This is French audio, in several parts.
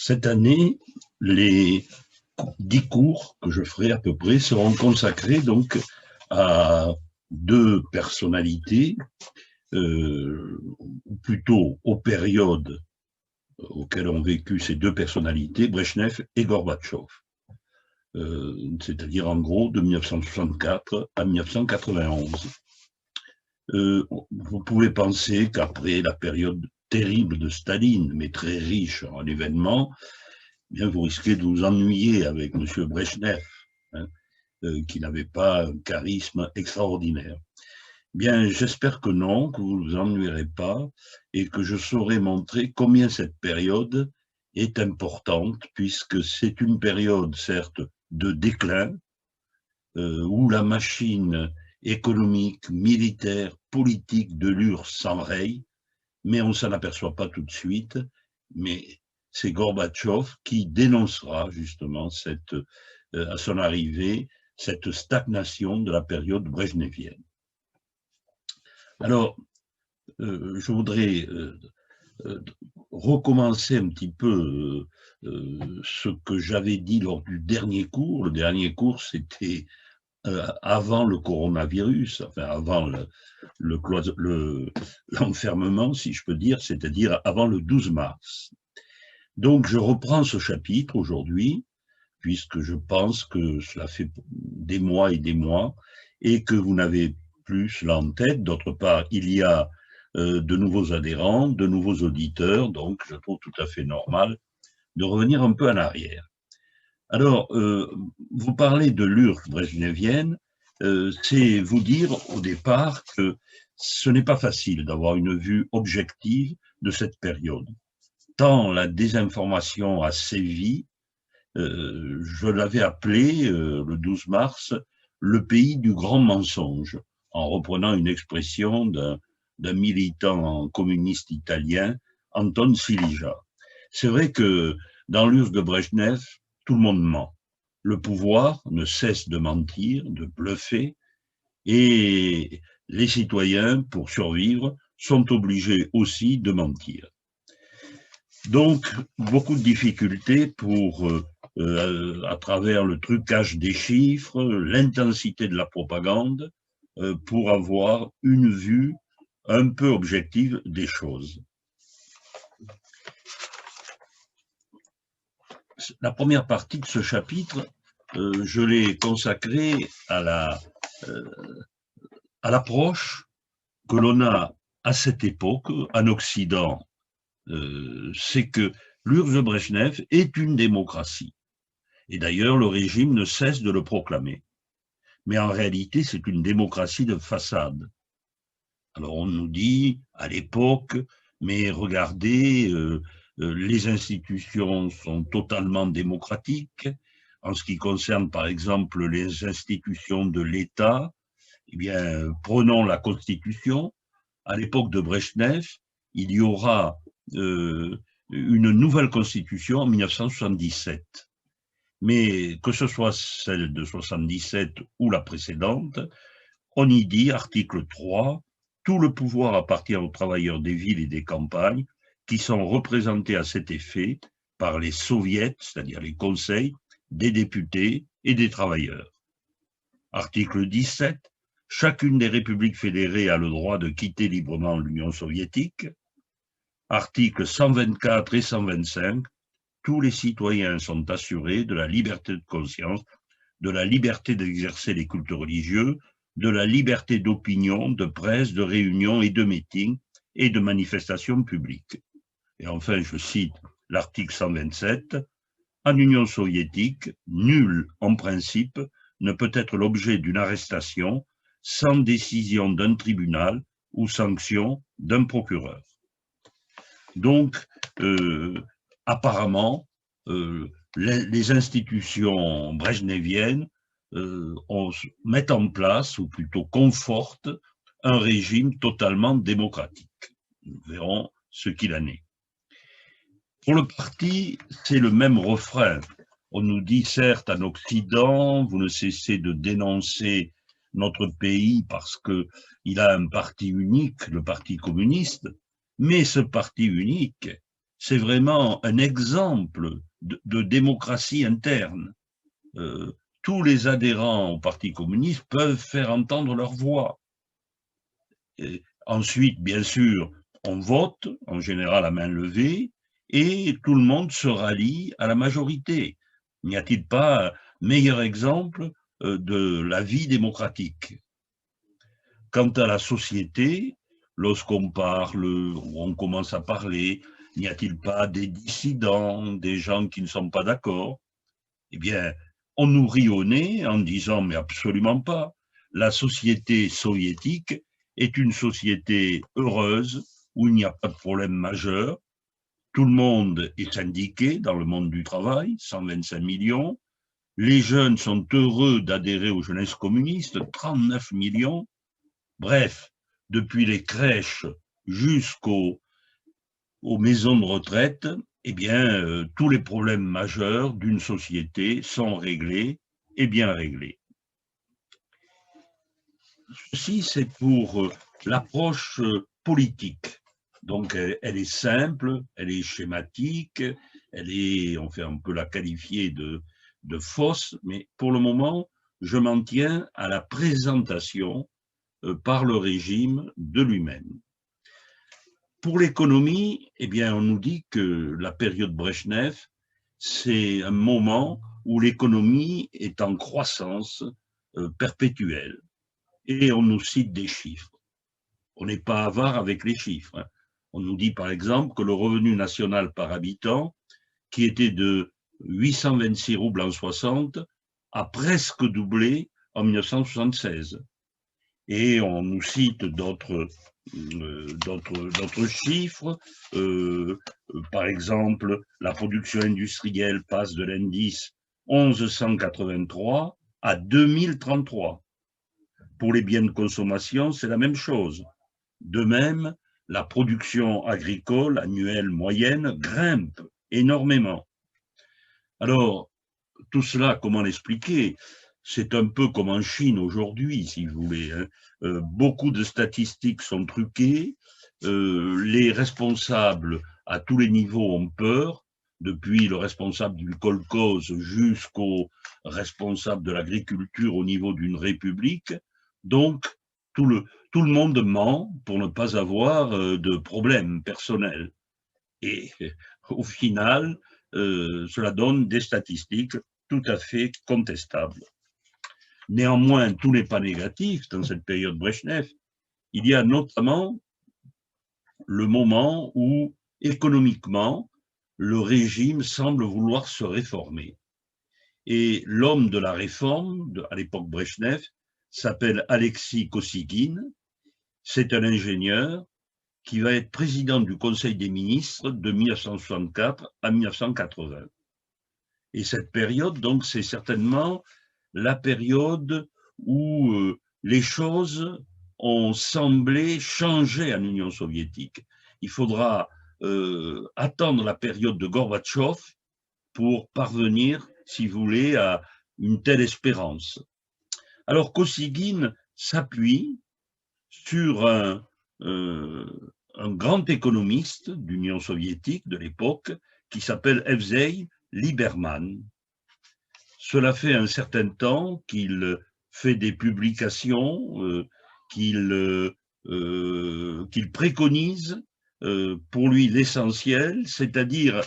Cette année, les 10 cours que je ferai à peu près seront consacrés donc à deux personnalités, ou plutôt aux périodes auxquelles ont vécu ces deux personnalités, Brejnev et Gorbatchev. C'est-à-dire en gros de 1964 à 1991. Vous pouvez penser qu'après la période terrible de Staline, mais très riche en événements, eh bien vous risquez de vous ennuyer avec M. Brejnev, hein, qui n'avait pas un charisme extraordinaire. Bien, j'espère que non, que vous ne vous ennuierez pas et que je saurai montrer combien cette période est importante, puisque c'est une période, certes, de déclin, où la machine économique, militaire, politique de l'URSS s'enraye, mais on ne s'en aperçoit pas tout de suite. Mais c'est Gorbatchev qui dénoncera justement à son arrivée cette stagnation de la période brejnevienne. Alors, je voudrais recommencer un petit peu ce que j'avais dit lors du dernier cours. Le dernier cours, c'était avant le coronavirus, enfin avant l'enfermement, si je peux dire, c'est-à-dire avant le 12 mars. Donc, je reprends ce chapitre aujourd'hui, puisque je pense que cela fait des mois et des mois, et que vous n'avez plus cela en tête. D'autre part, il y a de nouveaux adhérents, de nouveaux auditeurs, donc je trouve tout à fait normal de revenir un peu en arrière. Alors, vous parlez de l'URSS brejnevienne, c'est vous dire au départ que ce n'est pas facile d'avoir une vue objective de cette période. Tant la désinformation a sévi, je l'avais appelé le 12 mars le pays du grand mensonge, en reprenant une expression d'un militant communiste italien, Anton Silija. C'est vrai que dans l'URSS de Brejnev, tout le monde ment. Le pouvoir ne cesse de mentir, de bluffer, et les citoyens, pour survivre, sont obligés aussi de mentir. Donc, beaucoup de difficultés à travers le trucage des chiffres, l'intensité de la propagande, pour avoir une vue un peu objective des choses. La première partie de ce chapitre, je l'ai consacrée à l'approche que l'on a à cette époque en Occident. C'est que l'URSS de Brejnev est une démocratie. Et d'ailleurs, le régime ne cesse de le proclamer. Mais en réalité, c'est une démocratie de façade. Alors on nous dit, à l'époque, mais regardez, les institutions sont totalement démocratiques. En ce qui concerne, par exemple, les institutions de l'État, eh bien, prenons la Constitution. À l'époque de Brejnev, il y aura une nouvelle Constitution en 1977. Mais que ce soit celle de 77 ou la précédente, on y dit, article 3, tout le pouvoir appartient aux travailleurs des villes et des campagnes qui sont représentés à cet effet par les soviets, c'est-à-dire les conseils, des députés et des travailleurs. Article 17, chacune des républiques fédérées a le droit de quitter librement l'Union soviétique. Articles 124 et 125, tous les citoyens sont assurés de la liberté de conscience, de la liberté d'exercer les cultes religieux, de la liberté d'opinion, de presse, de réunion et de meeting et de manifestations publiques. Et enfin, je cite l'article 127, en Union soviétique, nul, en principe, ne peut être l'objet d'une arrestation sans décision d'un tribunal ou sanction d'un procureur. Donc, apparemment, les institutions brejneviennes mettent en place, ou plutôt confortent, un régime totalement démocratique. Nous verrons ce qu'il en est. Pour le parti, c'est le même refrain. On nous dit, certes, en Occident, vous ne cessez de dénoncer notre pays parce qu'il a un parti unique, le Parti communiste, mais ce parti unique c'est vraiment un exemple de démocratie interne. Tous les adhérents au Parti communiste peuvent faire entendre leur voix. Et ensuite, bien sûr, on vote, en général à main levée, et tout le monde se rallie à la majorité. N'y a-t-il pas meilleur exemple de la vie démocratique? Quant à la société, lorsqu'on parle, ou on commence à parler, n'y a-t-il pas des dissidents, des gens qui ne sont pas d'accord? Eh bien, on nous rit au nez en disant, mais absolument pas. La société soviétique est une société heureuse où il n'y a pas de problème majeur. Tout le monde est syndiqué dans le monde du travail, 125 millions. Les jeunes sont heureux d'adhérer aux jeunesses communistes, 39 millions. Bref, depuis les crèches jusqu'aux maisons de retraite, eh bien, tous les problèmes majeurs d'une société sont réglés et bien réglés. Ceci, c'est pour l'approche politique. Donc, elle est simple, elle est schématique, on peut la qualifier de fausse, mais pour le moment, je m'en tiens à la présentation par le régime de lui-même. Pour l'économie, eh bien, on nous dit que la période Brejnev, c'est un moment où l'économie est en croissance perpétuelle. Et on nous cite des chiffres. On n'est pas avare avec les chiffres. Hein. On nous dit par exemple que le revenu national par habitant, qui était de 826 roubles en 60, a presque doublé en 1976. Et on nous cite d'autres chiffres. Par exemple, la production industrielle passe de l'indice 1183 à 2033. Pour les biens de consommation, c'est la même chose. De même, la production agricole annuelle moyenne grimpe énormément. Alors, tout cela, comment l'expliquer? C'est un peu comme en Chine aujourd'hui, si vous voulez. Hein. Beaucoup de statistiques sont truquées. Les responsables à tous les niveaux ont peur, depuis le responsable du kolkhoz jusqu'au responsable de l'agriculture au niveau d'une république. Donc, tout le monde ment pour ne pas avoir de problème personnel. Et au final, cela donne des statistiques tout à fait contestables. Néanmoins, tout n'est pas négatif dans cette période Brejnev. Il y a notamment le moment où, économiquement, le régime semble vouloir se réformer. Et l'homme de la réforme, à l'époque Brejnev, s'appelle Alexis Kosygin. C'est un ingénieur qui va être président du Conseil des ministres de 1964 à 1980. Et cette période, donc, c'est certainement la période où les choses ont semblé changer en Union soviétique. Il faudra attendre la période de Gorbatchev pour parvenir, si vous voulez, à une telle espérance. Alors Kosygin s'appuie sur un grand économiste d'Union soviétique de l'époque qui s'appelle Evsei Liberman. Cela fait un certain temps qu'il fait des publications, qu'il préconise. Pour lui, l'essentiel, c'est-à-dire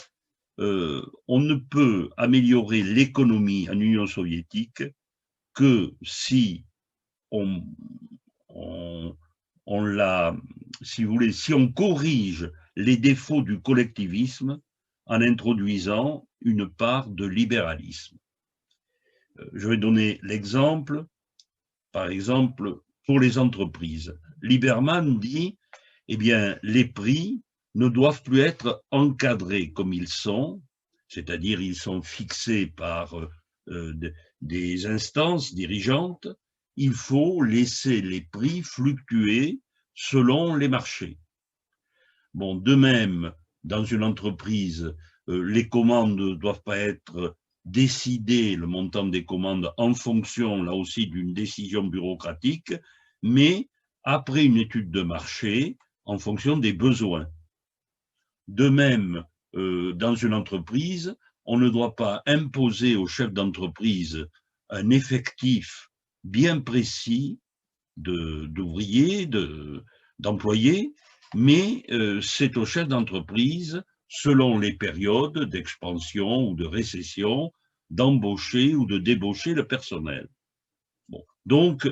on ne peut améliorer l'économie en Union soviétique que si on si vous voulez, si on corrige les défauts du collectivisme en introduisant une part de libéralisme. Je vais donner l'exemple, par exemple, pour les entreprises. Liberman dit, eh bien, les prix ne doivent plus être encadrés comme ils sont, c'est-à-dire ils sont fixés par des instances dirigeantes. Il faut laisser les prix fluctuer selon les marchés. Bon, de même, dans une entreprise, les commandes ne doivent pas être décidées, le montant des commandes, en fonction, là aussi, d'une décision bureaucratique, mais après une étude de marché, en fonction des besoins. De même, dans une entreprise, on ne doit pas imposer au chef d'entreprise un effectif bien précis d'ouvriers, d'employés, mais c'est au chef d'entreprise, selon les périodes d'expansion ou de récession, d'embaucher ou de débaucher le personnel. Bon. Donc,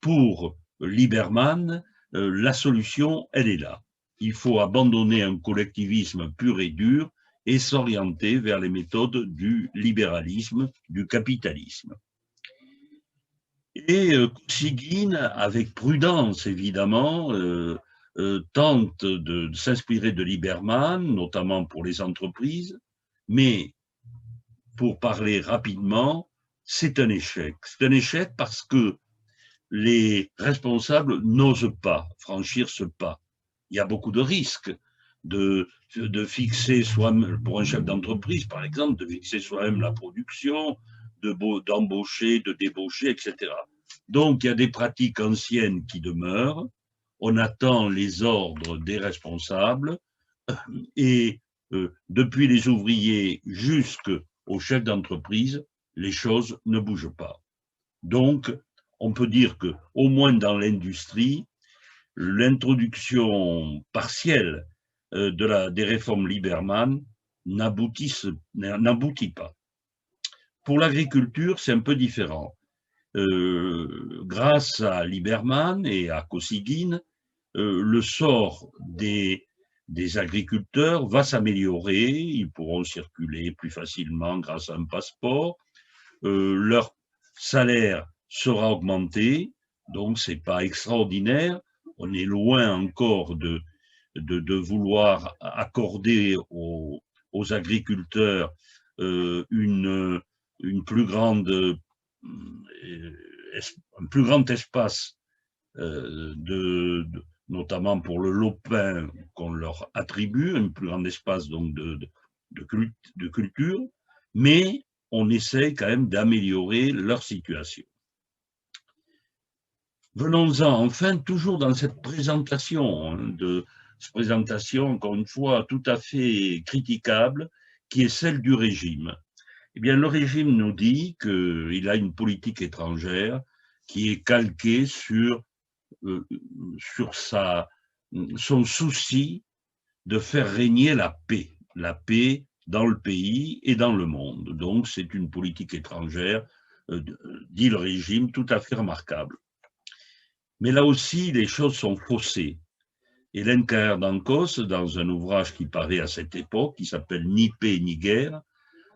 pour Lieberman, la solution, elle est là. Il faut abandonner un collectivisme pur et dur et s'orienter vers les méthodes du libéralisme, du capitalisme. Et Kosygin, avec prudence évidemment, tente de s'inspirer de Lieberman, notamment pour les entreprises, mais pour parler rapidement, c'est un échec. C'est un échec parce que les responsables n'osent pas franchir ce pas. Il y a beaucoup de risques de fixer soi-même, pour un chef d'entreprise par exemple, de fixer soi-même la production, d'embaucher, de débaucher, etc. Donc il y a des pratiques anciennes qui demeurent, on attend les ordres des responsables et depuis les ouvriers jusqu'aux chefs d'entreprise, les choses ne bougent pas. Donc, on peut dire que, au moins dans l'industrie, l'introduction partielle des réformes Lieberman n'aboutit pas. Pour l'agriculture, c'est un peu différent. Grâce à Lieberman et à Kosygin, le sort des agriculteurs va s'améliorer, ils pourront circuler plus facilement grâce à un passeport, leur salaire sera augmenté, donc c'est pas extraordinaire, on est loin encore de vouloir accorder aux agriculteurs un plus grand espace notamment pour le lopin qu'on leur attribue, un plus grand espace donc de culture, mais on essaie quand même d'améliorer leur situation. Venons-en enfin, toujours dans cette présentation, encore une fois tout à fait critiquable, qui est celle du régime. Eh bien, le régime nous dit qu'il a une politique étrangère qui est calquée sur son souci de faire régner la paix dans le pays et dans le monde. Donc, c'est une politique étrangère, dit le régime, tout à fait remarquable. Mais là aussi, les choses sont faussées. Hélène Carrère-Dancos, dans un ouvrage qui paraît à cette époque, qui s'appelle Ni paix ni guerre,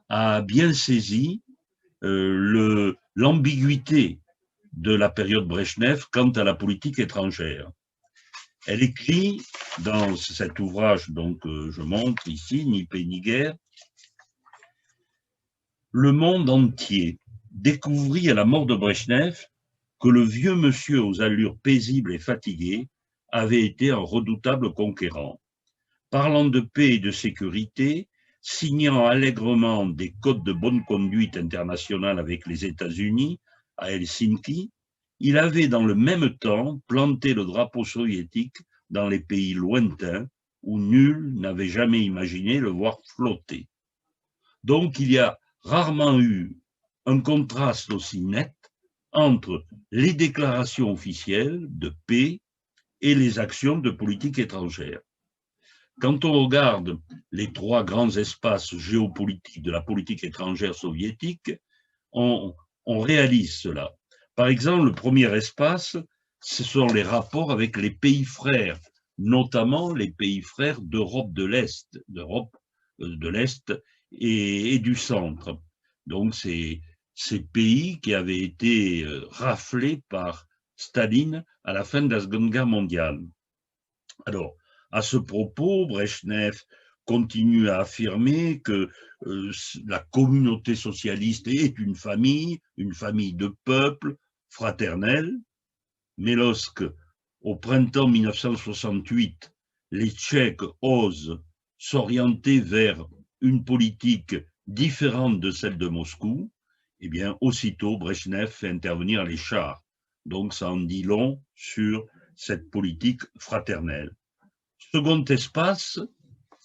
a bien saisi l'ambiguïté de la période Brejnev quant à la politique étrangère. Elle écrit dans cet ouvrage, donc je montre ici, Ni paix ni guerre, le monde entier découvrit à la mort de Brejnev que le vieux monsieur aux allures paisibles et fatiguées avait été un redoutable conquérant. Parlant de paix et de sécurité, signant allègrement des codes de bonne conduite internationale avec les États-Unis à Helsinki, il avait dans le même temps planté le drapeau soviétique dans les pays lointains où nul n'avait jamais imaginé le voir flotter. Donc il y a rarement eu un contraste aussi net entre les déclarations officielles de paix et les actions de politique étrangère. Quand on regarde les trois grands espaces géopolitiques de la politique étrangère soviétique, on réalise cela. Par exemple, le premier espace, ce sont les rapports avec les pays frères, notamment les pays frères d'Europe de l'Est, et du centre. Donc, c'est ces pays qui avaient été raflés par Staline à la fin de la Seconde Guerre mondiale. Alors, à ce propos, Brejnev continue à affirmer que la communauté socialiste est une famille de peuples fraternelle, mais lorsque, au printemps 1968, les Tchèques osent s'orienter vers une politique différente de celle de Moscou, eh bien, aussitôt, Brejnev fait intervenir les chars. Donc, ça en dit long sur cette politique fraternelle. Second espace,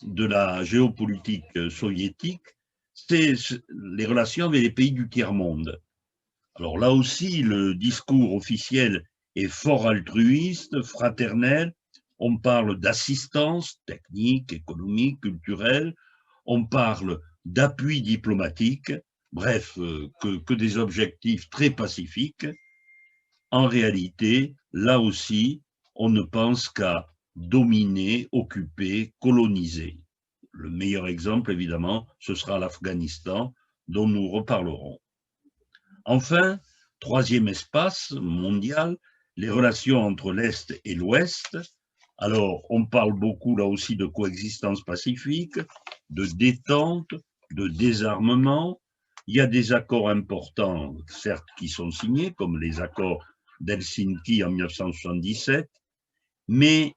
de la géopolitique soviétique, c'est les relations avec les pays du tiers-monde. Alors là aussi, le discours officiel est fort altruiste, fraternel. On parle d'assistance technique, économique, culturelle. On parle d'appui diplomatique. Bref, que des objectifs très pacifiques. En réalité, là aussi, on ne pense qu'à dominer, occuper, coloniser. Le meilleur exemple, évidemment, ce sera l'Afghanistan, dont nous reparlerons. Enfin, troisième espace mondial, les relations entre l'Est et l'Ouest. Alors, on parle beaucoup là aussi de coexistence pacifique, de détente, de désarmement. Il y a des accords importants, certes, qui sont signés, comme les accords d'Helsinki en 1977, mais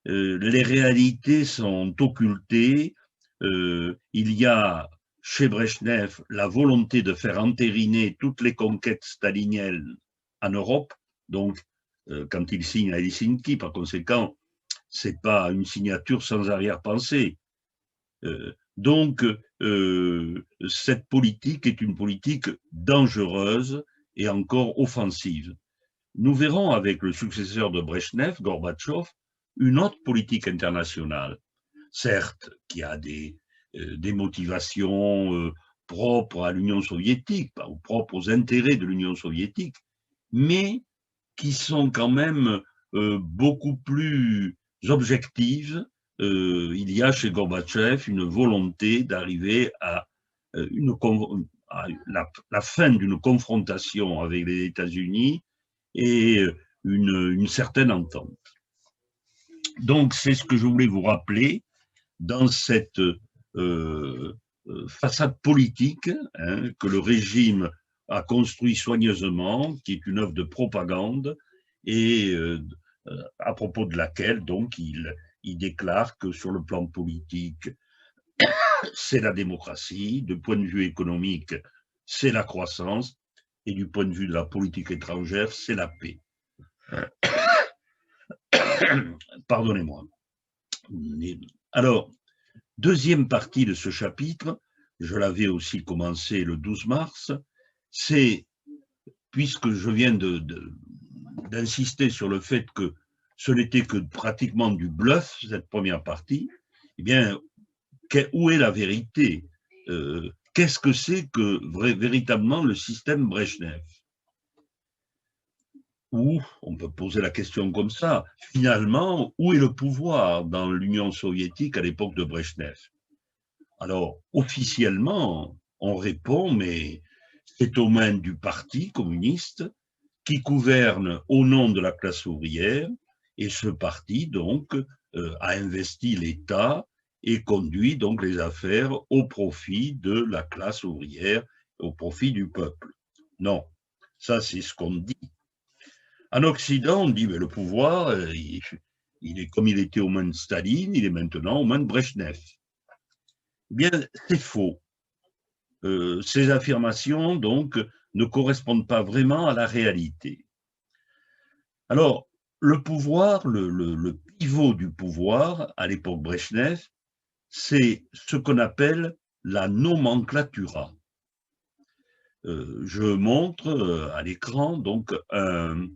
les réalités sont occultées. Il y a chez Brejnev la volonté de faire entériner toutes les conquêtes staliniennes en Europe. Donc, quand il signe à Helsinki, par conséquent, c'est pas une signature sans arrière-pensée. Donc, cette politique est une politique dangereuse et encore offensive. Nous verrons avec le successeur de Brejnev, Gorbatchev, une autre politique internationale, certes, qui a des motivations propres à l'Union soviétique, ou propres aux intérêts de l'Union soviétique, mais qui sont quand même beaucoup plus objectives. Il y a chez Gorbatchev une volonté d'arriver à, la fin d'une confrontation avec les États-Unis et une certaine entente. Donc, c'est ce que je voulais vous rappeler dans cette façade politique que le régime a construit soigneusement, qui est une œuvre de propagande, et à propos de laquelle, donc, il déclare que sur le plan politique, c'est la démocratie, du point de vue économique, c'est la croissance, et du point de vue de la politique étrangère, c'est la paix. Pardonnez-moi. Alors, deuxième partie de ce chapitre, je l'avais aussi commencé le 12 mars, c'est, puisque je viens d'insister sur le fait que ce n'était que pratiquement du bluff, cette première partie, eh bien, où est la vérité? Qu'est-ce que c'est que véritablement le système Brejnev? Ou, on peut poser la question comme ça, finalement, où est le pouvoir dans l'Union soviétique à l'époque de Brejnev? Alors, officiellement, on répond, mais c'est aux mains du Parti communiste qui gouverne au nom de la classe ouvrière, et ce parti, donc, a investi l'État et conduit donc les affaires au profit de la classe ouvrière, au profit du peuple. Non, ça c'est ce qu'on dit. En Occident, on dit que le pouvoir, il est comme il était aux mains de Staline, il est maintenant aux mains de Brejnev. Eh bien, c'est faux. Ces affirmations, donc, ne correspondent pas vraiment à la réalité. Alors, le pouvoir, le pivot du pouvoir, à l'époque Brejnev, c'est ce qu'on appelle la nomenclatura. Je montre à l'écran donc un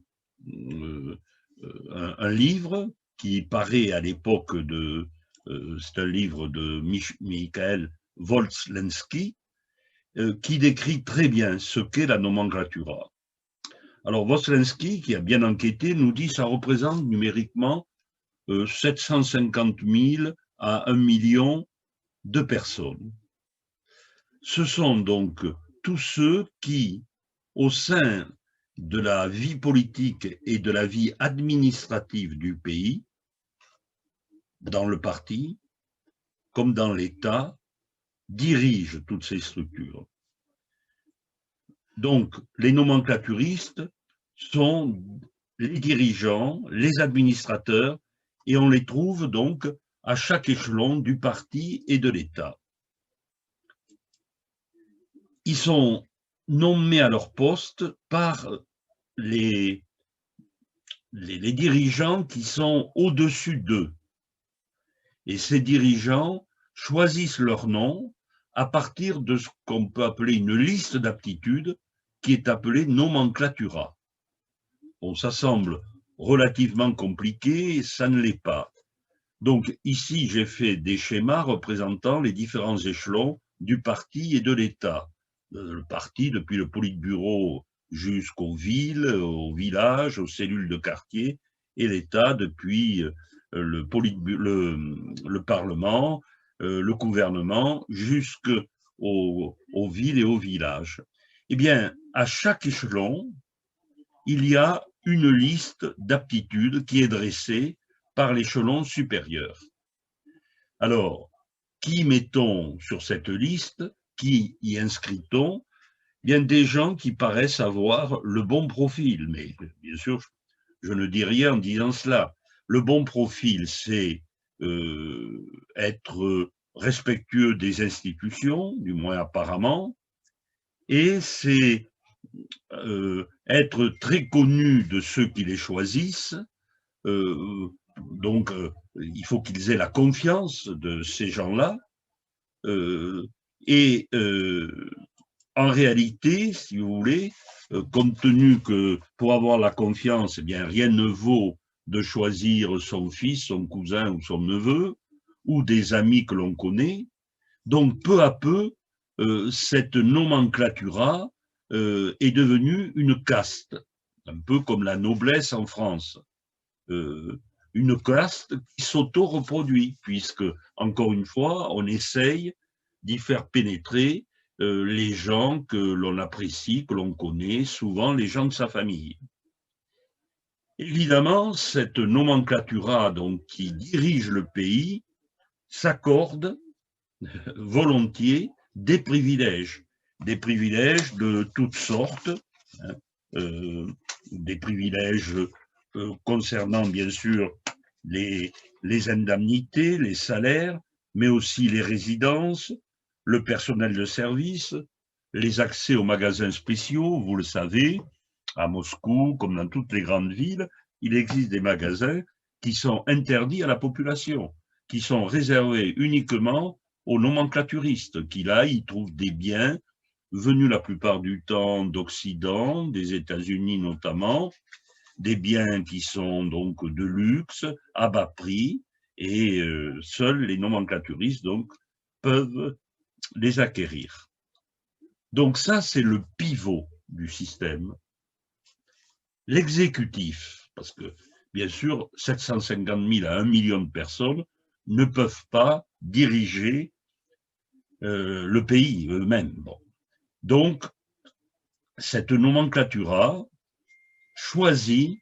livre qui paraît à l'époque de, c'est un livre de Mikhail Voltslensky, qui décrit très bien ce qu'est la nomenclatura. Alors, Voltslensky, qui a bien enquêté, nous dit que ça représente numériquement 750 000 à 1 million de personnes. Ce sont donc tous ceux qui, au sein de la vie politique et de la vie administrative du pays, dans le parti, comme dans l'État, dirigent toutes ces structures. Donc, les nomenclaturistes sont les dirigeants, les administrateurs, et on les trouve donc à chaque échelon du parti et de l'État. Ils sont nommés à leur poste par les dirigeants qui sont au-dessus d'eux. Et ces dirigeants choisissent leur nom à partir de ce qu'on peut appeler une liste d'aptitudes qui est appelée nomenclatura. Bon, ça semble relativement compliqué, ça ne l'est pas. Donc ici, j'ai fait des schémas représentant les différents échelons du parti et de l'État. Le parti, depuis le politburo jusqu'aux villes, aux villages, aux cellules de quartier, et l'État depuis le Parlement, le gouvernement, jusqu'aux villes et aux villages. Eh bien, à chaque échelon, il y a une liste d'aptitudes qui est dressée par l'échelon supérieur. Alors, qui mettons sur cette liste? Qui y inscrit-on? Bien des gens qui paraissent avoir le bon profil, mais bien sûr, je ne dis rien en disant cela. Le bon profil, c'est être respectueux des institutions, du moins apparemment, et c'est être très connu de ceux qui les choisissent. Donc, il faut qu'ils aient la confiance de ces gens-là. Et en réalité, si vous voulez, compte tenu que pour avoir la confiance, eh bien, rien ne vaut de choisir son fils, son cousin ou son neveu, ou des amis que l'on connaît. Donc, peu à peu, cette nomenclatura est devenue une caste, un peu comme la noblesse en France. Une caste qui s'auto-reproduit, puisque, encore une fois, on essaye d'y faire pénétrer les gens que l'on apprécie, que l'on connaît, souvent les gens de sa famille. Évidemment, cette nomenclatura donc, qui dirige le pays s'accorde volontiers des privilèges de toutes sortes, hein, des privilèges concernant bien sûr les indemnités, les salaires, mais aussi les résidences, le personnel de service, les accès aux magasins spéciaux. Vous le savez, à Moscou, comme dans toutes les grandes villes, il existe des magasins qui sont interdits à la population, qui sont réservés uniquement aux nomenclaturistes, qui là, y trouvent des biens venus la plupart du temps d'Occident, des États-Unis notamment, des biens qui sont donc de luxe, à bas prix, et seuls les nomenclaturistes donc peuvent les acquérir. Donc ça, c'est le pivot du système. L'exécutif, parce que bien sûr, 750 000 à 1 million de personnes ne peuvent pas diriger le pays eux-mêmes. Bon. Donc, cette nomenclatura choisit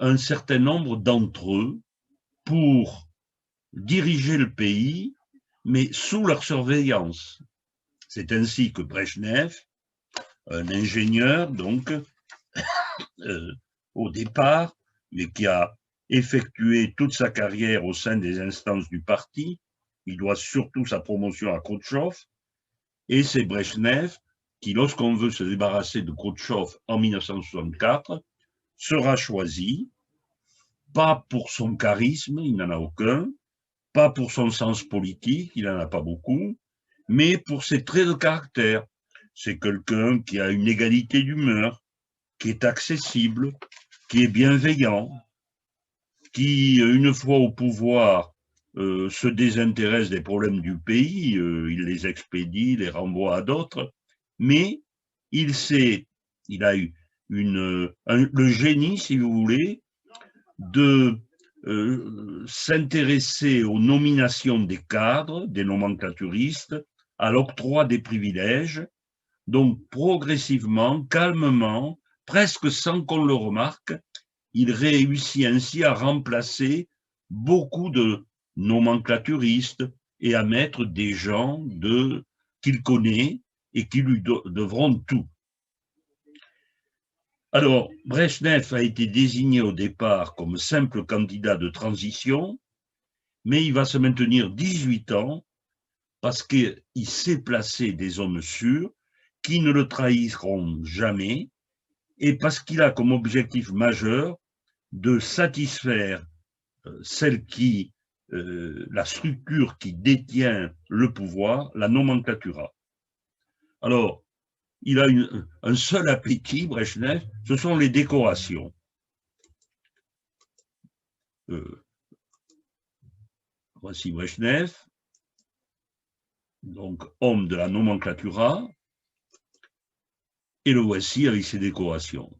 un certain nombre d'entre eux pour diriger le pays, mais sous leur surveillance. C'est ainsi que Brejnev, un ingénieur, donc, au départ, mais qui a effectué toute sa carrière au sein des instances du parti, il doit surtout sa promotion à Khrouchtchev, et c'est Brejnev qui, lorsqu'on veut se débarrasser de Khrouchtchev en 1964, sera choisi, pas pour son charisme, il n'en a aucun, pas pour son sens politique, il n'en a pas beaucoup, mais pour ses traits de caractère. C'est quelqu'un qui a une égalité d'humeur, qui est accessible, qui est bienveillant, qui, une fois au pouvoir, se désintéresse des problèmes du pays, il les expédie, les renvoie à d'autres, mais il a eu le génie, si vous voulez, de s'intéresser aux nominations des cadres, des nomenclaturistes, à l'octroi des privilèges, donc progressivement, calmement, presque sans qu'on le remarque, il réussit ainsi à remplacer beaucoup de nomenclaturistes et à mettre des gens qu'il connaît et qui lui devront tout. Alors, Brejnev a été désigné au départ comme simple candidat de transition, mais il va se maintenir 18 ans parce qu'il sait placer des hommes sûrs qui ne le trahiront jamais et parce qu'il a comme objectif majeur de satisfaire celles qui la structure qui détient le pouvoir, la nomenclatura. Alors, il a un seul appétit, Brejnev, ce sont les décorations. Voici Brejnev, donc homme de la nomenclatura, et le voici avec ses décorations.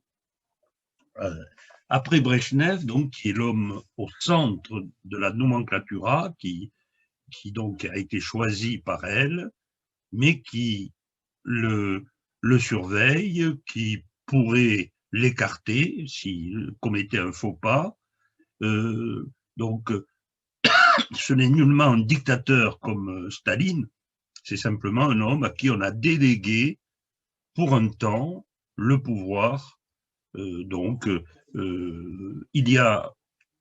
Après Brejnev, donc, qui est l'homme au centre de la nomenclatura, qui donc a été choisi par elle, mais qui le surveille, qui pourrait l'écarter s'il commettait un faux pas. Donc, ce n'est nullement un dictateur comme Staline, c'est simplement un homme à qui on a délégué pour un temps le pouvoir. Donc, il y a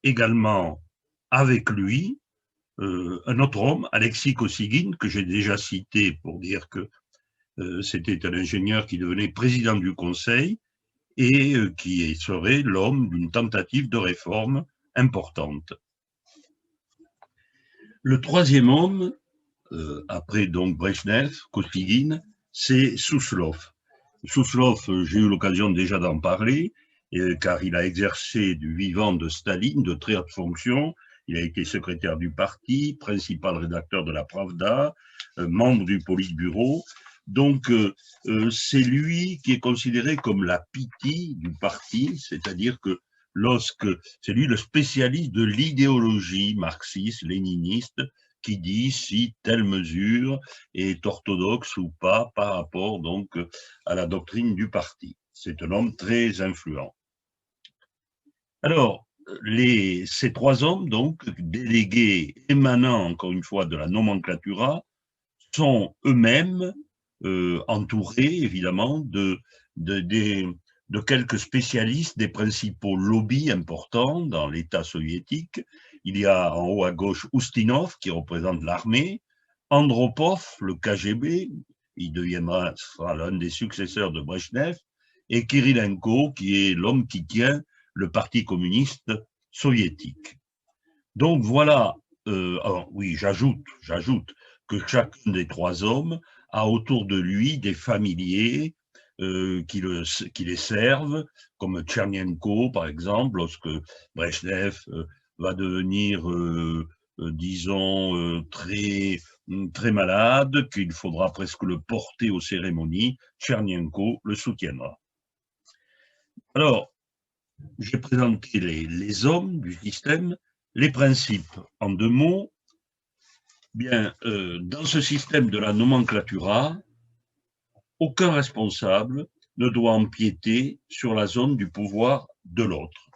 également avec lui un autre homme, Alexis Kosygin, que j'ai déjà cité pour dire que c'était un ingénieur qui devenait président du Conseil et qui serait l'homme d'une tentative de réforme importante. Le troisième homme, après donc Brejnev, Kosygin, c'est Souslov. Souslov, j'ai eu l'occasion déjà d'en parler, car il a exercé du vivant de Staline de très hautes fonctions. Il a été secrétaire du parti, principal rédacteur de la Pravda, membre du Politburo. Donc, c'est lui qui est considéré comme la pitié du parti, c'est-à-dire que c'est lui le spécialiste de l'idéologie marxiste, léniniste, qui dit si telle mesure est orthodoxe ou pas par rapport donc à la doctrine du parti. C'est un homme très influent. Alors, ces trois hommes, donc, délégués émanant, encore une fois, de la nomenclatura, sont eux-mêmes entourés, évidemment, de quelques spécialistes des principaux lobbies importants dans l'État soviétique. Il y a en haut à gauche Ustinov, qui représente l'armée, Andropov, le KGB, il sera l'un des successeurs de Brejnev, et Kirilenko, qui est l'homme qui tient le Parti communiste soviétique. Donc voilà, alors oui, j'ajoute que chacun des trois hommes a autour de lui des familiers qui les servent, comme Tchernenko, par exemple, lorsque Brejnev va devenir, disons, très malade, qu'il faudra presque le porter aux cérémonies, Tchernenko le soutiendra. Alors, j'ai présenté les hommes du système, les principes en deux mots. Bien, dans ce système de la nomenclatura, aucun responsable ne doit empiéter sur la zone du pouvoir de l'autre.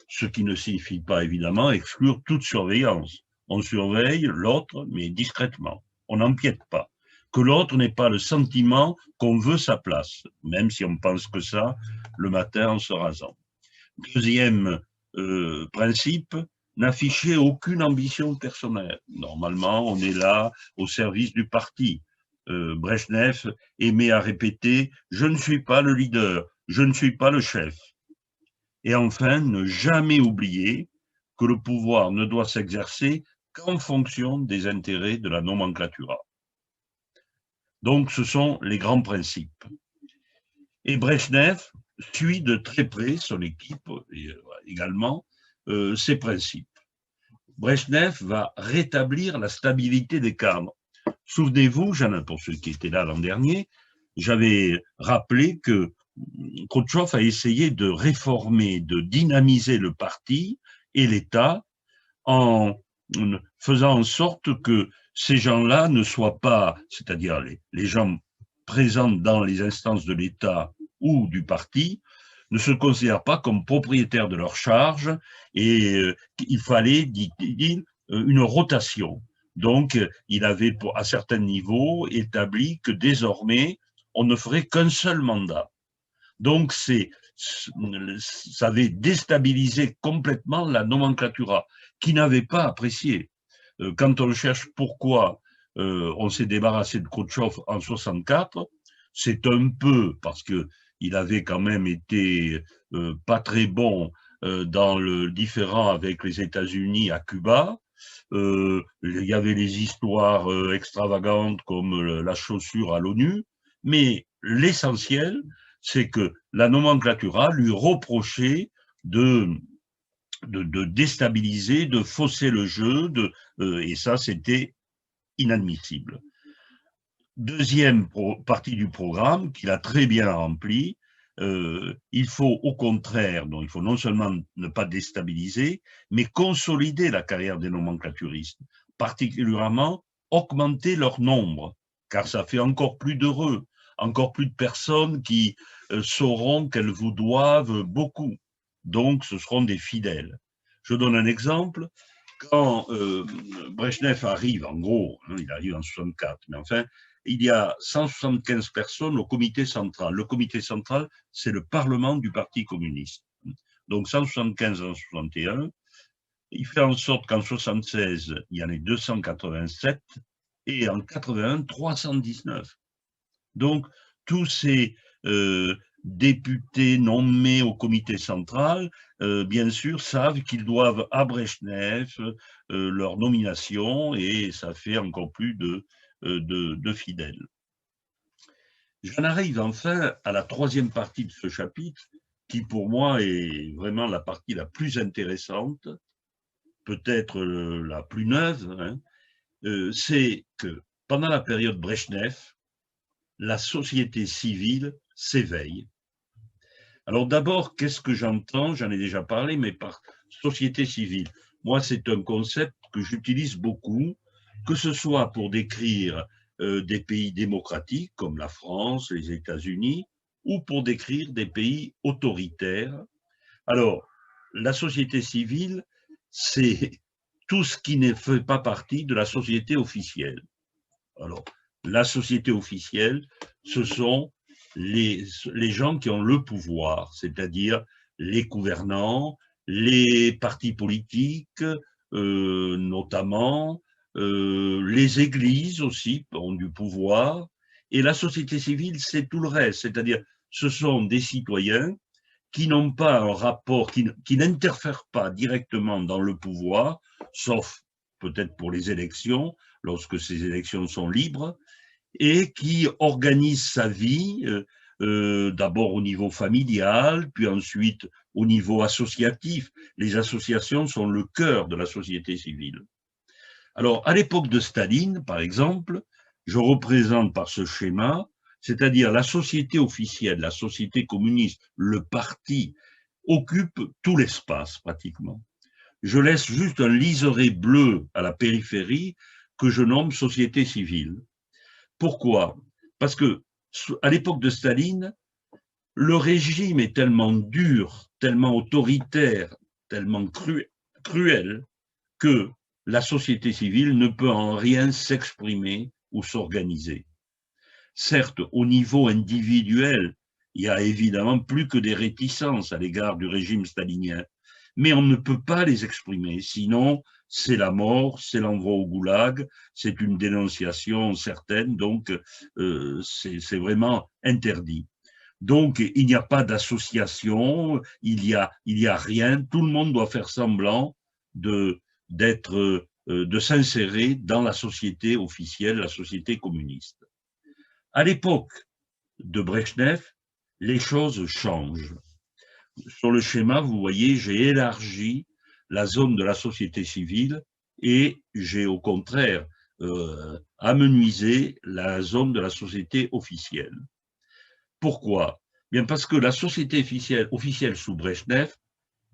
Ce qui ne signifie pas, évidemment, exclure toute surveillance. On surveille l'autre, mais discrètement. On n'empiète pas. Que l'autre n'ait pas le sentiment qu'on veut sa place, même si on pense que ça le matin en se rasant. Deuxième principe, n'afficher aucune ambition personnelle. Normalement, on est là au service du parti. Brejnev aimait à répéter « Je ne suis pas le leader, je ne suis pas le chef ». Et enfin, ne jamais oublier que le pouvoir ne doit s'exercer qu'en fonction des intérêts de la nomenclatura. Donc, ce sont les grands principes. Et Brejnev suit de très près, son équipe également, ces principes. Brejnev va rétablir la stabilité des cadres. Souvenez-vous, pour ceux qui étaient là l'an dernier, j'avais rappelé que Khrouchtchev a essayé de réformer, de dynamiser le parti et l'État en faisant en sorte que ces gens-là ne soient pas, c'est-à-dire les gens présents dans les instances de l'État ou du parti, ne se considèrent pas comme propriétaires de leurs charges et il fallait, dit-il, une rotation. Donc, il avait, à certains niveaux, établi que désormais, on ne ferait qu'un seul mandat. Donc, ça avait déstabilisé complètement la nomenclatura, qui n'avait pas apprécié. Quand on cherche pourquoi on s'est débarrassé de Khrouchtchev en 1964, c'est un peu parce qu'il avait quand même été pas très bon dans le différend avec les États-Unis à Cuba, il y avait les histoires extravagantes comme la chaussure à l'ONU, mais l'essentiel, c'est que la nomenclatura lui reprochait de déstabiliser, de fausser le jeu, et ça, c'était inadmissible. Deuxième partie du programme, qu'il a très bien rempli, il faut au contraire, donc il faut non seulement ne pas déstabiliser, mais consolider la carrière des nomenclaturistes, particulièrement augmenter leur nombre, car ça fait encore plus d'heureux, encore plus de personnes qui sauront qu'elles vous doivent beaucoup. Donc, ce seront des fidèles. Je donne un exemple. Quand Brejnev arrive, en gros, hein, il arrive en 64, mais enfin, il y a 175 personnes au comité central. Le comité central, c'est le parlement du Parti communiste. Donc 175 en 61. Il fait en sorte qu'en 76, il y en ait 287 et en 81, 319. Donc, tous ces députés nommés au comité central, bien sûr, savent qu'ils doivent à Brejnev leur nomination et ça fait encore plus de fidèles. J'en arrive enfin à la troisième partie de ce chapitre, qui pour moi est vraiment la partie la plus intéressante, peut-être la plus neuve, hein, c'est que pendant la période Brejnev, la société civile s'éveille. Alors d'abord, qu'est-ce que j'entends? J'en ai déjà parlé, mais par société civile. Moi, c'est un concept que j'utilise beaucoup, que ce soit pour décrire des pays démocratiques comme la France, les États-Unis, ou pour décrire des pays autoritaires. Alors, la société civile, c'est tout ce qui ne fait pas partie de la société officielle. Alors, la société officielle, ce sont les gens qui ont le pouvoir, c'est-à-dire les gouvernants, les partis politiques, notamment, les églises aussi ont du pouvoir, et la société civile, c'est tout le reste, c'est-à-dire ce sont des citoyens qui n'ont pas un rapport, qui n'interfèrent pas directement dans le pouvoir, sauf peut-être pour les élections, lorsque ces élections sont libres, et qui organise sa vie d'abord au niveau familial, puis ensuite au niveau associatif. Les associations sont le cœur de la société civile. Alors, à l'époque de Staline, par exemple, je représente par ce schéma, c'est-à-dire la société officielle, la société communiste, le parti, occupe tout l'espace pratiquement. Je laisse juste un liseré bleu à la périphérie que je nomme société civile. Pourquoi? Parce que à l'époque de Staline, le régime est tellement dur, tellement autoritaire, tellement cruel que la société civile ne peut en rien s'exprimer ou s'organiser. Certes, au niveau individuel, il y a évidemment plus que des réticences à l'égard du régime stalinien, mais on ne peut pas les exprimer, sinon c'est la mort, c'est l'envoi au goulag, c'est une dénonciation certaine, donc c'est vraiment interdit. Donc il n'y a pas d'association, il y a rien, tout le monde doit faire semblant de s'insérer dans la société officielle, la société communiste. À l'époque de Brejnev, les choses changent. Sur le schéma, vous voyez, j'ai élargi la zone de la société civile et j'ai au contraire amenuisé la zone de la société officielle. Pourquoi? Bien parce que la société officielle sous Brejnev,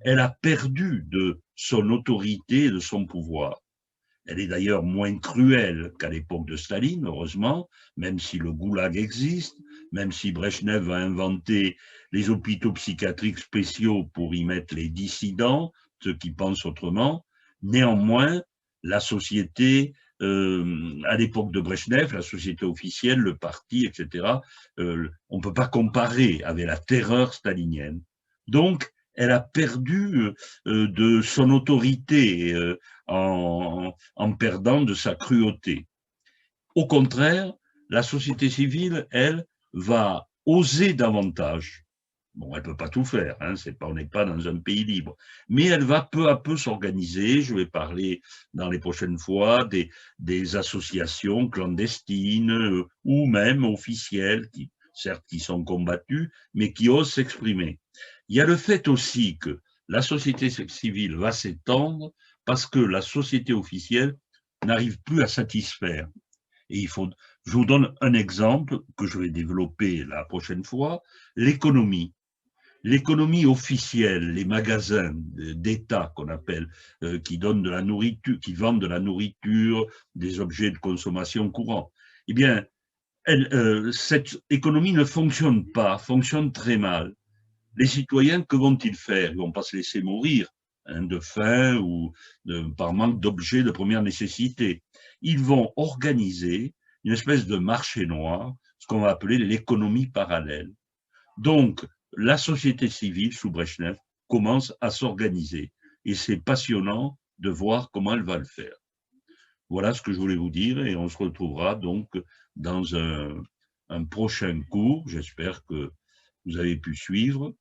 elle a perdu de son autorité et de son pouvoir. Elle est d'ailleurs moins cruelle qu'à l'époque de Staline, heureusement, même si le goulag existe, même si Brejnev a inventé les hôpitaux psychiatriques spéciaux pour y mettre les dissidents, ceux qui pensent autrement. Néanmoins, la société, à l'époque de Brejnev, la société officielle, le parti, etc., on ne peut pas comparer avec la terreur stalinienne. Donc, elle a perdu de son autorité en perdant de sa cruauté. Au contraire, la société civile, elle, va oser davantage. Bon, elle ne peut pas tout faire, hein, on n'est pas dans un pays libre. Mais elle va peu à peu s'organiser. Je vais parler dans les prochaines fois des associations clandestines ou même officielles, certes qui sont combattues, mais qui osent s'exprimer. Il y a le fait aussi que la société civile va s'étendre parce que la société officielle n'arrive plus à satisfaire. Et je vous donne un exemple que je vais développer la prochaine fois, l'économie. L'économie officielle, les magasins d'État qu'on appelle, qui donnent de la nourriture, qui vendent de la nourriture, des objets de consommation courants, eh bien, cette économie ne fonctionne pas, fonctionne très mal. Les citoyens, que vont-ils faire? Ils ne vont pas se laisser mourir, hein, de faim ou par manque d'objets de première nécessité. Ils vont organiser une espèce de marché noir, ce qu'on va appeler l'économie parallèle. Donc, la société civile sous Brejnev commence à s'organiser et c'est passionnant de voir comment elle va le faire. Voilà ce que je voulais vous dire et on se retrouvera donc dans un prochain cours. J'espère que vous avez pu suivre.